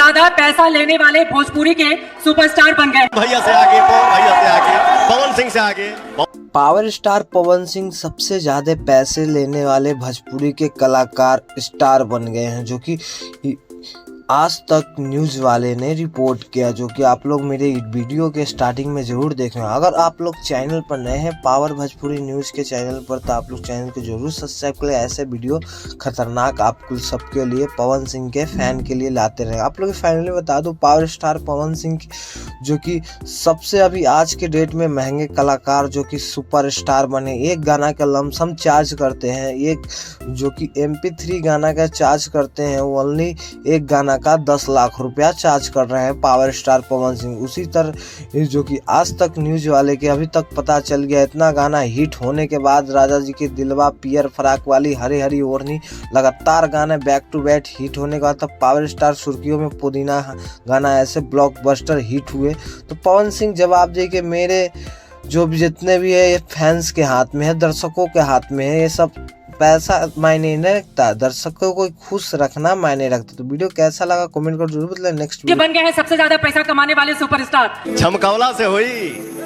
ज्यादा पैसा लेने वाले भोजपुरी के सुपरस्टार बन गए। भैया से आगे, पवन भैया से आगे, पवन सिंह से आगे। पावर स्टार पवन सिंह सबसे ज्यादा पैसे लेने वाले भोजपुरी के कलाकार स्टार बन गए हैं, जो कि आज तक न्यूज़ वाले ने रिपोर्ट किया, जो कि आप लोग मेरे वीडियो के स्टार्टिंग में ज़रूर देखें। अगर आप लोग चैनल पर नए हैं पावर भोजपुरी न्यूज़ के चैनल पर, तो आप लोग चैनल को जरूर सब्सक्राइब करें। ऐसे वीडियो खतरनाक आपको सबके लिए, पवन सिंह के फ़ैन के लिए लाते रहे। आप लोग फाइनली बता दूं, पावर स्टार पवन सिंह जो कि सबसे अभी आज के डेट में महंगे कलाकार, जो कि सुपर स्टार बने, एक गाना का लमसम चार्ज करते हैं, एक जो कि MP3 गाना का चार्ज करते हैं, ओनली एक गाना का 10 लाख रुपया चार्ज कर रहे हैं पावर स्टार पवन सिंह। उसी तरह जो कि आज तक न्यूज वाले के अभी तक पता चल गया, इतना गाना हिट होने के बाद राजा जी के दिलवा, पियर फराक वाली, हरी हरी ओढ़नी, लगातार गाने बैक टू बैक हिट होने के बाद तब पावर स्टार सुर्खियों में पुदीना गाना ऐसे ब्लॉकबस्टर हिट हुए। तो पवन सिंह जवाब दे के मेरे जो भी जितने भी है ये फैंस के हाथ में है, दर्शकों के हाथ में है, ये सब पैसा मायने नहीं रखता, दर्शकों को खुश रखना मायने रखता। तो वीडियो कैसा लगा कमेंट कर जरूर बताएं। नेक्स्ट बन गए हैं सबसे ज्यादा पैसा कमाने वाले सुपरस्टार। झमकौला से हुई